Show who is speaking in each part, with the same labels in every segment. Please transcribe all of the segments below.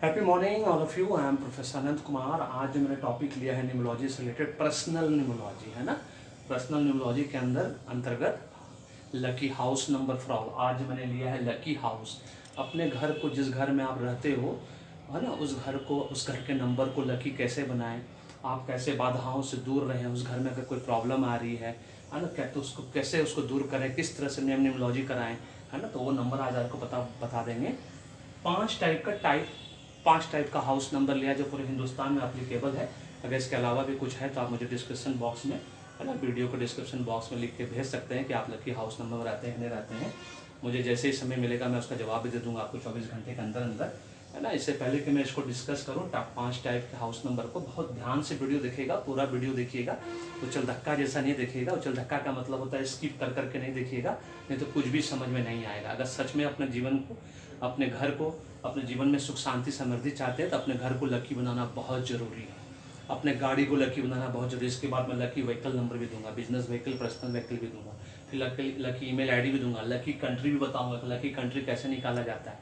Speaker 1: Happy morning all of you. I am professor Anant Kumar. आज जो मैंने टॉपिक लिया है न्यूमोलॉजी से रिलेटेड, पर्सनल न्यूमोलॉजी है ना। पर्सनल न्यूमोलॉजी के अंतर्गत lucky house number for all. आज मैंने लिया है लकी हाउस। अपने घर को, जिस घर में आप रहते हो है ना, उस घर के नंबर को लकी कैसे बनाएं, आप कैसे बाधाओं से दूर रहें, उस घर में अगर कोई प्रॉब्लम आ रही है ना, क्या तो उसको कैसे दूर करें, किस तरह से न्यूमोलॉजी कराएं, है ना। तो वो नंबर आज आपको बता देंगे। पांच टाइप का हाउस नंबर लिया जो पूरे हिंदुस्तान में एप्लीकेबल है। अगर इसके अलावा भी कुछ है तो आप मुझे डिस्क्रिप्शन बॉक्स में, है ना, वीडियो को डिस्क्रिप्शन बॉक्स में लिख के भेज सकते हैं कि आप लकी हाउस नंबर में रहते हैं नहीं रहते हैं। मुझे जैसे ही समय मिलेगा मैं उसका जवाब भी दे दूंगा आपको 24 घंटे के अंदर अंदर, है ना। इससे पहले कि मैं इसको डिस्कस करूँ, 5 टाइप के हाउस नंबर को बहुत ध्यान से वीडियो देखिएगा, पूरा वीडियो देखिएगा। उछल धक्का जैसा नहीं देखिएगा। उछल धक्का का मतलब होता है स्किप कर करके नहीं देखिएगा, नहीं तो कुछ भी समझ में नहीं आएगा। अगर सच में अपने जीवन को, अपने घर को, अपने जीवन में सुख शांति समृद्धि चाहते हैं तो अपने घर को लकी बनाना बहुत ज़रूरी है। अपने गाड़ी को लकी बनाना बहुत जरूरी है। इसके बाद मैं लकी व्हीकल नंबर भी दूंगा, बिजनेस व्हीकल, पर्सनल व्हीकल भी दूंगा, फिर लकी ईमेल आईडी भी दूंगा, लकी कंट्री भी बताऊंगा कि लकी कंट्री कैसे निकाला जाता है,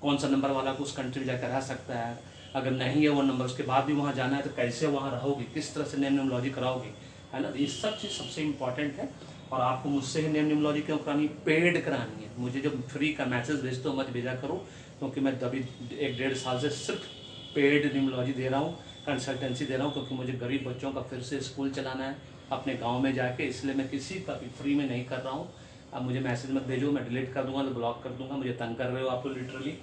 Speaker 1: कौन सा नंबर वाला को उस कंट्री में जाकर रह सकता है, अगर नहीं है वो नंबर उसके बाद भी वहाँ जाना है तो कैसे वहाँ रहोगे, किस तरह से नेम न्यूमोलॉजी कराओगे, है ना। ये सब चीज़ सबसे इंपॉर्टेंट है। और आपको मुझसे ही नेम न्यूमोलॉजी क्यों करानी, पेड करानी है। मुझे जब फ्री का मैसेज भेजते हो मत भेजा करो, क्योंकि मैं अभी 1-1.5 साल से सिर्फ पेड न्यूमोलॉजी दे रहा हूँ, कंसल्टेंसी दे रहा हूँ, क्योंकि मुझे गरीब बच्चों का फिर से स्कूल चलाना है अपने गांव में जाके, इसलिए मैं किसी का भी फ्री में नहीं कर रहा हूँ। अब मुझे मैसेज मत भेजो, मैं डिलीट कर दूंगा, तो ब्लॉक कर दूंगा, मुझे तंग कर रहे हो आप लोग लिटरली।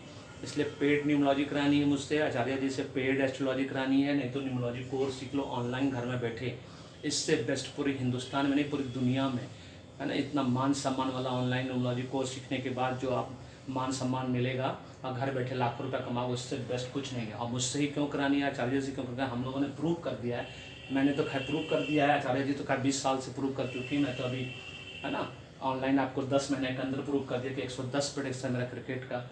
Speaker 1: इसलिए पेड न्यूमोलॉजी करानी है मुझसे, आचार्य जी से पेड एस्ट्रोलॉजी करानी है, नहीं तो न्यूमोलॉजी कोर्स सीख लो ऑनलाइन घर में बैठे। इससे बेस्ट पूरे हिंदुस्तान में नहीं पूरी दुनिया में, है ना। इतना मान सम्मान वाला ऑनलाइन न्यूमोलॉजी कोर्स सीखने के बाद जो आप मान सम्मान मिलेगा और घर बैठे लाखों रुपया कमाओ, उससे बेस्ट कुछ नहीं है। और मुझसे ही क्यों करानी है, आचार्य जी से क्यों करानी है, हम लोगों ने प्रूव कर दिया है। मैंने तो खैर प्रूव कर दिया है, आचार्य जी तो खैर 20 साल से प्रूव कर चुकी, मैं तो अभी, है ना, ऑनलाइन आपको 10 महीने के अंदर प्रूव कर दिया कि 110 प्रेडिक्शन मेरा क्रिकेट का,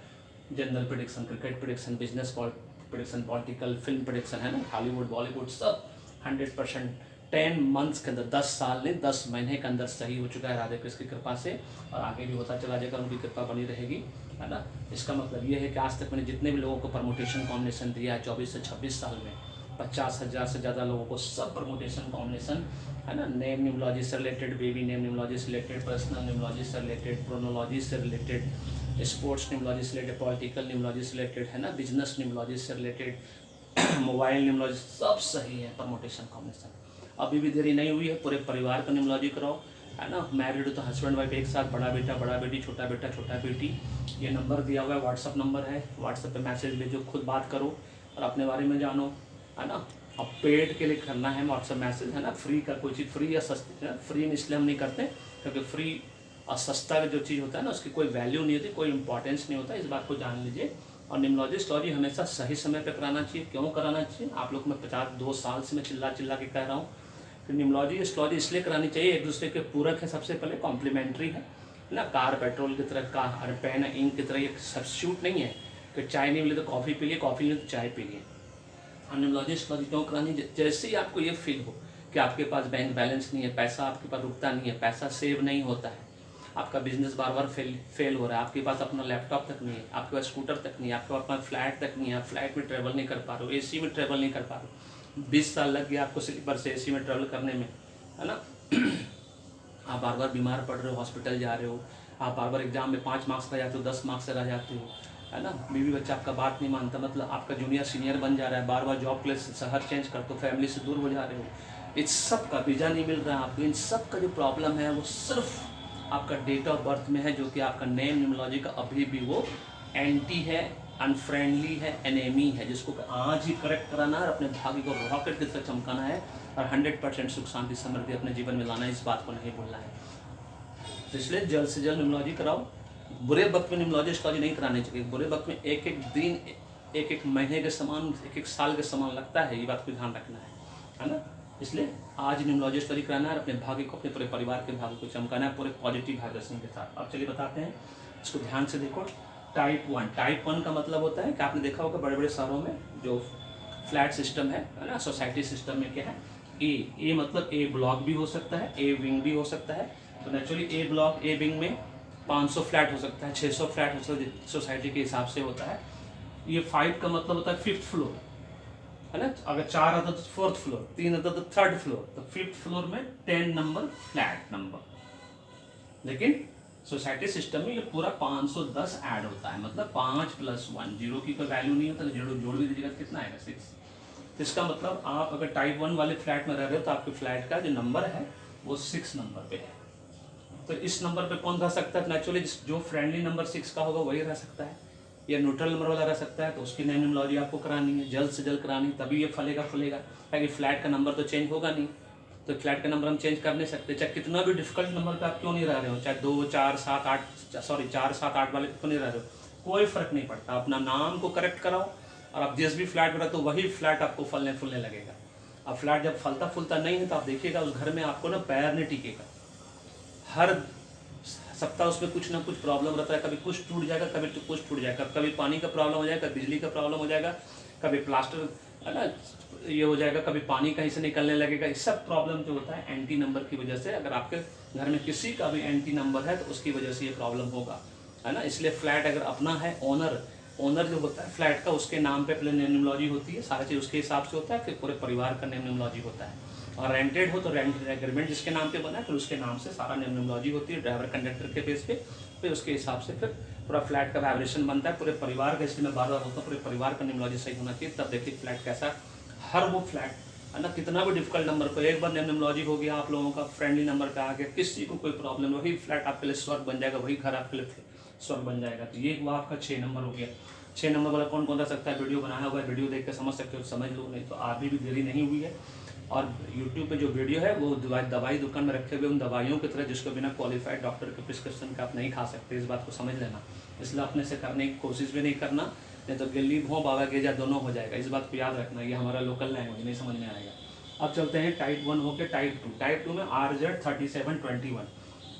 Speaker 1: general prediction, cricket prediction, business prediction, political, film prediction, है ना, हॉलीवुड, बॉलीवुड, सब 100% 10 मंथ्स के अंदर, 10 साल नहीं 10 महीने के अंदर सही हो चुका है राधे कृष्ण की कृपा से, और आगे भी होता चला जाएगा, उनकी कृपा बनी रहेगी, है ना। इसका मतलब ये है कि आज तक मैंने जितने भी लोगों को परमुटेशन कॉम्बिनेशन दिया है 24 से 26 साल में, 50,000 से ज़्यादा लोगों को सब परमुटेशन कॉम्बिनेशन, है ना, नेम न्यूमोलॉजी से रिलेटेड, बेबी नेम न्यूमोलॉजी से रिलेटेड, पर्सनल न्यूमोलॉजी से रिलेटेड, प्रोनोलॉजी से रिलेटेड, स्पोर्ट्स न्यूमोलॉजी से रिलेटेड, पॉलिटिकल न्यूमोलॉजी से रिलेटेड, है ना, बिजनेस न्यूमोलॉजी से रिलेटेड, मोबाइल न्यूमोलॉजी, सब सही है परमुटेशन कॉम्बिनेशन। अभी भी देरी नहीं हुई है, पूरे परिवार का न्यूमोलॉजी कराओ, है ना। मैरिड हो तो हस्बैंड वाइफ एक साथ, बड़ा बेटी, छोटा बेटा, छोटा बेटी। ये नंबर दिया हुआ है, व्हाट्सअप नंबर है, व्हाट्सअप पे मैसेज भेजो, खुद बात करो और अपने बारे में जानो, है ना। अब पेड के लिए करना है व्हाट्सअप मैसेज, है ना। फ्री का कोई चीज़, फ्री या सस्ती, है फ्री में इसलिए हम नहीं करते क्योंकि फ्री और सस्ता जो चीज़ होता है ना, उसकी कोई वैल्यू नहीं होती, कोई इंपॉर्टेंस नहीं होता, इस बात को जान लीजिए। और न्यूमोलॉजी एस्ट्रोलॉजी हमेशा सही समय पे कराना चाहिए। क्यों कराना चाहिए, आप लोग, मैं 52 साल से मैं चिल्ला के कह रहा हूँ कि न्यूमोलॉजी एस्ट्रोलॉजी इसलिए करानी चाहिए, एक दूसरे के पूरक है, सबसे पहले कॉम्प्लीमेंट्री है ना। कार पेट्रोल की तरह, कार पेन इंक की तरह, ये सब्स्टिट्यूट नहीं है कि चाय नहीं मिले तो कॉफ़ी पी लिए, कॉफ़ी नहीं तो चाय पी लिए। और न्यूमोलॉजी एस्ट्रोलॉजी क्यों करानी, जैसे ही आपको ये फील हो कि आपके पास बैंक बैलेंस नहीं है, पैसा आपके पास रुकता नहीं है, पैसा सेव नहीं होता है, आपका बिजनेस बार बार फेल हो रहा है, आपके पास अपना लैपटॉप तक नहीं है, आपके पास स्कूटर तक नहीं है, आपके पास अपना फ्लैट तक नहीं है, आप फ्लाइट में ट्रैवल नहीं कर पा रहे हो, एसी में ट्रैवल नहीं कर पा रहे हो, 20 साल लग गया आपको स्लीपर से एसी में ट्रैवल करने में, है ना। आप बार बार बीमार पड़ रहे हो, हॉस्पिटल जा रहे हो, आप बार बार एग्जाम में 5 मार्क्स रह जाते हो, 10 मार्क्स से रह जाते हो, है ना। बीवी बच्चा आपका बात नहीं मानता, मतलब आपका जूनियर सीनियर बन जा रहा है, बार बार जॉब के लिए शहर चेंज करते हो, फैमिली से दूर हो जा रहे हो, इस सब का वीज़ा नहीं मिल रहा है आपको, इन सब का जो प्रॉब्लम है वो सिर्फ आपका डेट ऑफ बर्थ में है, जो कि आपका नेम न्यूमोलॉजी का अभी भी वो एंटी है, अनफ्रेंडली है, एनेमी है, जिसको आज ही करेक्ट कराना है, अपने भाग्य को रॉकेट की तरह चमकाना है और 100% सुख शांति समृद्धि अपने जीवन में लाना है, इस बात को नहीं भूलना है। तो इसलिए जल्द से जल्द न्यूमोलॉजी कराओ। बुरे वक्त में न्यूमोलॉजी एस्ट्रोलॉजी नहीं करानी चाहिए, बुरे वक्त में एक एक दिन, एक एक महीने के समान, एक एक साल के समान लगता है, ये बात को ध्यान रखना है ना। इसलिए आज न्यूमोलॉजी एस्ट्रोलॉजी कराना है, अपने भाग्य को, अपने पूरे परिवार के भाग्य को चमकाना है पूरे पॉजिटिव वाइब्रेशन के साथ। अब चलिए बताते हैं, इसको ध्यान से देखो। टाइप 1 का मतलब होता है कि आपने देखा होगा बड़े बड़े शहरों में जो फ्लैट सिस्टम है ना, सोसाइटी सिस्टम में क्या है, ए मतलब ए ब्लॉक भी हो सकता है, ए विंग भी हो सकता है। तो naturally A block, A wing में 500 फ्लैट हो सकता है, 600 फ्लैट हो सकता है, सोसाइटी के हिसाब से होता है। ये 5 का मतलब होता है 5th फ्लोर, है ना। अगर 4 आता तो 4th फ्लोर, 3 आता तो 3rd फ्लोर, तो 5th फ्लोर में 10 नंबर फ्लैट नंबर। लेकिन सोसाइटी सिस्टम में ये पूरा 510 ऐड होता है, मतलब 5 + 1, जीरो की कोई वैल्यू नहीं होता, तो जोड़ भी दीजिएगा कितना आएगा 6। तो इसका मतलब आप अगर टाइप 1 वाले फ्लैट में रह रहे हो तो आपके फ्लैट का जो नंबर है वो 6 नंबर पे है। तो इस नंबर पे कौन रह सकता है? नेचुरली जो फ्रेंडली नंबर 6 का होगा वही रह सकता है, या न्यूट्रल नंबर वाला रह सकता है, तो उसकी नेमनोलॉजी आपको करानी है, जल्द से जल्द करानी, तभी ये फलेगा फूलेगा। ताकि फ्लैट का नंबर तो चेंज होगा नहीं, तो फ्लैट का नंबर हम चेंज कर नहीं सकते, चाहे कितना भी डिफिकल्ट नंबर पे आप क्यों नहीं रह रहे हो, चाहे 2, 4, 7, 8 सॉरी 4, 7, 8 वाले क्यों नहीं रह रहे हो, कोई फर्क नहीं पड़ता। अपना नाम को करेक्ट कराओ और आप जिस भी फ्लैट में रहते हो वही फ्लैट आपको फलने फूलने लगेगा। अब फ्लैट जब फलता फूलता नहीं है तो आप देखिएगा उस घर में आपको ना पैर नहीं टिकेगा, हर सप्ताह उसमें कुछ ना कुछ प्रॉब्लम रहता है, कभी कुछ टूट जाएगा, कभी कुछ टूट जाएगा, कभी पानी का प्रॉब्लम हो जाएगा, बिजली का प्रॉब्लम हो जाएगा, कभी प्लास्टर है ना ये हो जाएगा, कभी पानी कहीं से निकलने लगेगा। ये सब प्रॉब्लम जो होता है एंटी नंबर की वजह से, अगर आपके घर में किसी का भी एंटी नंबर है तो उसकी वजह से ये प्रॉब्लम होगा, है ना। इसलिए फ्लैट अगर अपना है, ओनर जो होता है फ्लैट का, उसके नाम पे पहले नेमनोलॉजी होती है, सारा चीज़ उसके हिसाब से होता है, फिर पूरे परिवार का नेमनोलॉजी होता है। और रेंटेड हो तो रेंट एग्रीमेंट जिसके नाम पे बना है फिर उसके नाम से सारा नेमनोलॉजी होती है, ड्राइवर कंडक्टर के बेस पे, फिर उसके हिसाब से फिर पूरा फ्लैट का वाइब्रेशन बनता है पूरे परिवार का। इसलिए मैं बार बार बोलता हूँ पूरे परिवार का नेमनोलॉजी सही होना चाहिए, तब देखिए फ्लैट कैसा, हर वो फ्लैट है ना, कितना भी डिफिकल्ट नंबर पर एक बार नेमनोलॉजी हो गया आप लोगों का, फ्रेंडली नंबर पे आ गया, किसी को कोई प्रॉब्लम, वही फ्लैट आपके लिए स्वर्ग बन जाएगा, वही घर आपके लिए स्वर्ग बन जाएगा। तो ये हुआ आपका 6 नंबर हो गया। 6 नंबर वाला कौन कौन रह सकता है? वीडियो बनाया हुआ है, वीडियो देख कर समझ सकते हो, समझ लो, नहीं तो अभी भी देरी नहीं हुई है। और यूट्यूब पे जो वीडियो है वो दवाई दुकान में रखे हुए उन दवाइयों की तरह जिसको बिना क्वालिफाइड डॉक्टर के प्रिस्क्रिप्शन का आप नहीं खा सकते, इस बात को समझ लेना। इसलिए अपने से करने की कोशिश भी नहीं करना, नहीं तो गिल्ली भों बाबा गेजा दोनों हो जाएगा, इस बात को याद रखना। ये हमारा लोकल लैंग्वेज नहीं समझ में आएगा। अब चलते हैं टाइप 1 होकर टाइप 2। टाइप 2 में RZ3721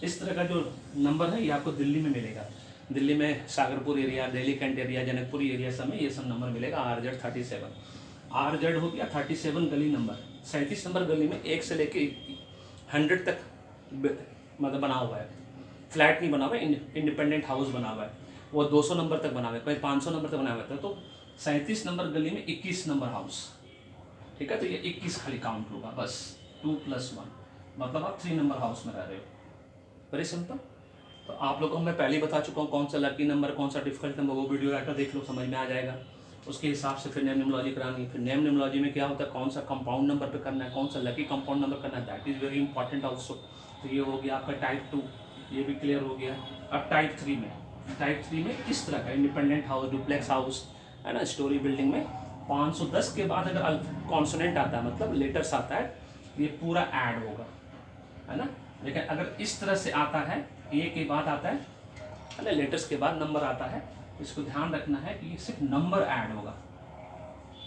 Speaker 1: इस तरह का जो नंबर है ये आपको दिल्ली में मिलेगा। दिल्ली में Sagarpur area, Delhi Cantt area, Janakpuri area सब में ये सब नंबर मिलेगा। RZ37 RZ हो गया 37 गली नंबर, 37 नंबर गली में 1 से लेके 100 तक मतलब बना हुआ है, फ्लैट नहीं बना हुआ है, इंडिपेंडेंट हाउस बना हुआ है। वो 200 नंबर तक बना हुआ है, कोई 500 नंबर तक बना हुआ है। तो 37 नंबर गली में 21 नंबर हाउस, ठीक है। तो ये 21 खाली काउंट होगा बस, 2 + 1 मतलब आप 3 नंबर हाउस में रह रहे हो। Very simple. तो आप लोगों को मैं पहले ही बता चुका हूँ कौन सा लकी नंबर, कौन सा डिफिकल्ट नंबर, वो वीडियो आकर देख लो, समझ में आ जाएगा। उसके हिसाब से फिर नेम न्यूमरोलॉजी करानी है। फिर नेम न्यूमरोलॉजी में क्या होता है, कौन सा कंपाउंड नंबर पे करना है, कौन सा लकी कंपाउंड नंबर करना है, that is very important also. तो ये हो गया आपका टाइप 2, ये भी क्लियर हो गया। अब टाइप 3 में किस तरह का इंडिपेंडेंट हाउस, डुप्लेक्स हाउस, है ना, स्टोरी बिल्डिंग में 510 के बाद अगर कॉन्सोनेंट आता है मतलब लेटर्स आता है, ये पूरा ऐड होगा, है ना। लेकिन अगर इस तरह से आता है, ए के बाद आता है ना, लेटर्स के बाद नंबर आता है, इसको ध्यान रखना है कि ये सिर्फ नंबर ऐड होगा,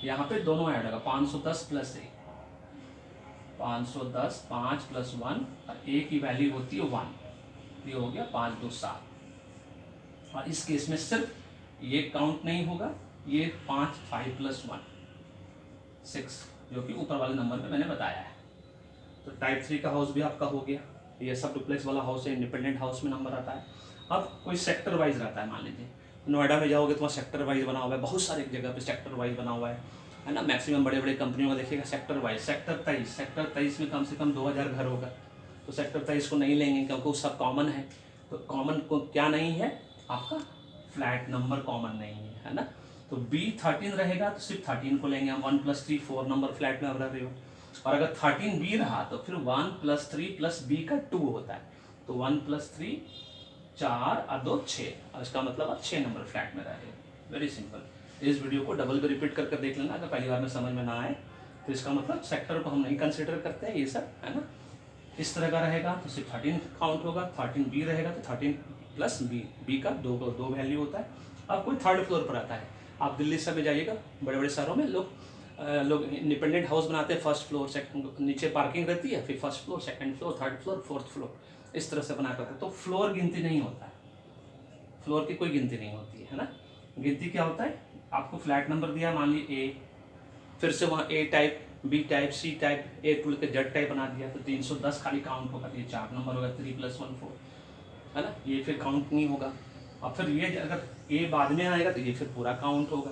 Speaker 1: यहाँ पे दोनों ऐड होगा, 510 + ए, 510 5 + 1 और ए की वैल्यू होती है 1, ये हो गया 5 2 7। और इस केस में सिर्फ ये काउंट नहीं होगा, ये 5 + 1 6 जो कि ऊपर वाले नंबर में मैंने बताया है। तो टाइप 3 का हाउस भी आपका हो गया। ये सब डुप्लेक्स वाला हाउस है, इंडिपेंडेंट हाउस में नंबर आता है। अब कोई सेक्टर वाइज रहता है, मान लीजिए नोएडा में जाओगे तो वहाँ सेक्टर वाइज बना हुआ है, बहुत सारी जगह पे सेक्टर वाइज बना हुआ है ना। मैक्सिमम बड़े बड़े कंपनियों में देखिएगा सेक्टर वाइज, सेक्टर 23 में कम से कम 2000 घर होगा। तो सेक्टर 23 को नहीं लेंगे क्योंकि वो सब कॉमन है। तो कॉमन को क्या नहीं है, आपका फ्लैट नंबर कॉमन नहीं है ना। तो B13 रहेगा तो सिर्फ 13 को लेंगे हम, 1 + 3 4 नंबर फ्लैट में आप रह रहे हो। और अगर 13B रहा तो फिर 1 + 3 + B का 2 होता है। तो 1 + 3 4 और 2 6, और इसका मतलब आप 6 नंबर फ्लैट में रह रहे हो। Very simple. इस वीडियो को डबल भी रिपीट करके देख लेना अगर पहली बार में समझ में ना आए तो। इसका मतलब सेक्टर को हम नहीं कंसिडर करते हैं, ये सब है ना। इस तरह का रहेगा तो सिर्फ 13 काउंट होगा, 13B रहेगा तो 13 + B का 2 वैल्यू होता है। अब कोई 3rd फ्लोर पर आता है, आप दिल्ली सब में जाइएगा, बड़े बड़े शहरों में लोग इंडिपेंडेंट हाउस बनाते हैं, 1st फ्लोर, नीचे पार्किंग रहती है, फिर 1st floor, 2nd floor, 3rd floor, 4th floor, इस तरह से बना करते हैं। तो फ्लोर गिनती नहीं होता है, फ्लोर की कोई गिनती नहीं होती है ना। गिनती क्या होता है, आपको फ्लैट नंबर दिया, मान लीजिए ए, फिर से वहाँ A type, B type, C type, A to के जेड टाइप बना दिया, तो 310 खाली काउंट होगा। ये 4 नंबर होगा, 3 + 1 4, है ना। ये फिर काउंट नहीं होगा। और फिर ये अगर ए बाद में आएगा तो ये फिर पूरा काउंट होगा।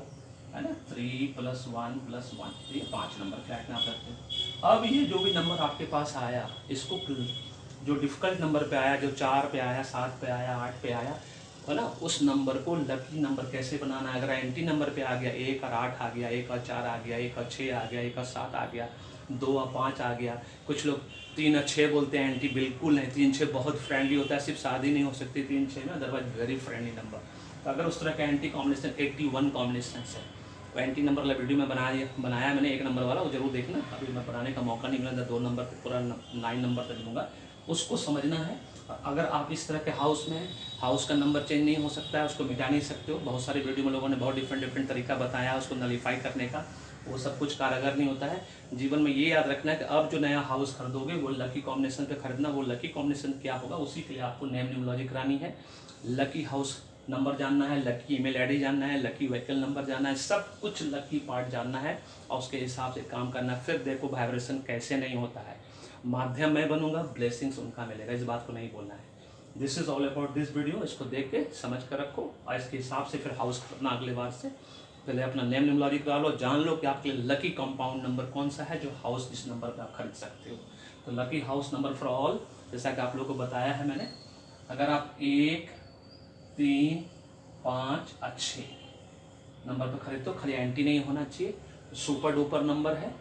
Speaker 1: है ना, 3 + 1 + 1, ये 5 नंबर फ्लैट में आप रखते हो। अब ये जो भी नंबर आपके पास आया, इसको जो डिफ़िकल्ट नंबर पे आया, जो 4 पे आया, 7 पे आया, 8 पे आया, है ना, उस नंबर को लकी नंबर कैसे बनाना है। अगर एंटी नंबर पे आ गया, 1 और 8 आ गया, 1 और 4 आ गया, 1 और 6 आ गया, 1 और 7 आ गया, 2 और 5 आ गया, कुछ लोग 3 और 6 बोलते हैं, एंटी बिल्कुल नहीं। 3 6 बहुत फ्रेंडली होता है, सिर्फ शादी नहीं हो सकती 3 6 में, अदरवाइज वेरी फ्रेंडली नंबर। तो अगर उस तरह का एंटी कॉम्बिनेशन 81 कॉम्बिनेशन है, तो एंटी नंबर वाला वीडियो में बनाया मैंने 1 नंबर वाला, वो जरूर देखना। अभी मैं बनाने का मौका नहीं मिला, 2 नंबर पर पूरा 9 नंबर तक लूँगा, उसको समझना है। अगर आप इस तरह के हाउस में हैं, हाउस का नंबर चेंज नहीं हो सकता है, उसको मिटा नहीं सकते हो। बहुत सारी वीडियो में लोगों ने बहुत डिफरेंट तरीका बताया उसको नलीफाई करने का, वो सब कुछ कारगर नहीं होता है। जीवन में ये याद रखना है कि अब जो नया हाउस खरीदोगे वो लकी कॉम्बिनेशन पे खरीदना। वो लकी कॉम्बिनेशन क्या होगा, उसी के लिए आपको नेम न्यूमरोलॉजी करानी है। लकी हाउस नंबर जानना है, लकी ईमेल आईडी जानना है, लकी व्हीकल नंबर जानना है, सब कुछ लकी पार्ट जानना है और उसके हिसाब से काम करना है। फिर देखो वाइब्रेशन कैसे नहीं होता है। माध्यम मैं बनूंगा, ब्लेसिंग्स उनका मिलेगा, इस बात को नहीं बोलना है। This is all about this video. इसको देख के समझ कर रखो और इसके हिसाब से फिर हाउस खरीदना अगले बार से। पहले अपना नेम न्यूमरोलॉजी करा लो, जान लो कि आपके लिए लकी कंपाउंड नंबर कौन सा है जो हाउस जिस नंबर पे आप खरीद सकते हो। तो lucky house number for all, जैसा कि आप लोगों को बताया है मैंने, अगर आप 1 3 5 और 6 नंबर पर खरीदते हो, खाली एंटी नहीं होना चाहिए, सुपर डुपर नंबर है।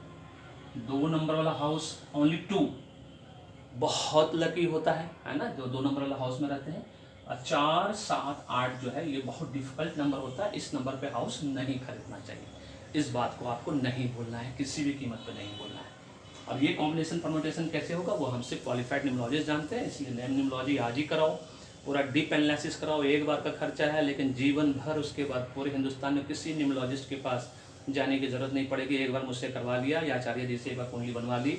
Speaker 1: 2 नंबर वाला हाउस ओनली 2 बहुत लकी होता है ना, जो 2 नंबर वाला हाउस में रहते हैं। और 4 7 8 जो है ये बहुत डिफिकल्ट नंबर होता है, इस नंबर पे हाउस नहीं खरीदना चाहिए। इस बात को आपको नहीं भूलना है, किसी भी कीमत पे नहीं भूलना है। अब ये कॉम्बिनेशन परम्यूटेशन कैसे होगा वो हमसे क्वालिफाइड न्यूमरोलॉजिस्ट जानते हैं, इसलिए नेम न्यूमरोलॉजी आज ही कराओ, पूरा डीप एनालिसिस कराओ। एक बार का खर्चा है, लेकिन जीवन भर उसके बाद पूरे हिंदुस्तान में किसी न्यूमरोलॉजिस्ट के पास जाने की जरूरत नहीं पड़ेगी। एक बार मुझसे करवा लिया या आचार्य जी से एक बार कुंडली बनवा ली,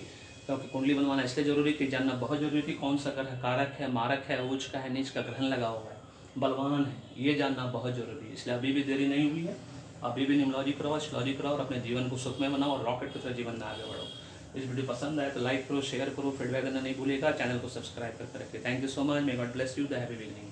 Speaker 1: क्योंकि कुंडली बनवाना इसलिए जरूरी कि जानना बहुत जरूरी थी कौन सा ग्रह कारक है, मारक है, उच्च का है, नीच का ग्रहण लगा हुआ है, बलवान है, ये जानना बहुत जरूरी है। इसलिए अभी भी देरी नहीं हुई है, अभी भी न्यूमरोलॉजी कराओ, एस्ट्रोलॉजी कराओ और अपने जीवन को सुखमय बनाओ और रॉकेट की तरह जीवन में आगे बढ़ो। इस वीडियो पसंद आए तो लाइक करो, शेयर करो, फीडबैक देना नहीं भूलिएगा, चैनल को सब्सक्राइब करके रखिए। Thank you so much, may God bless you, the happy beginning.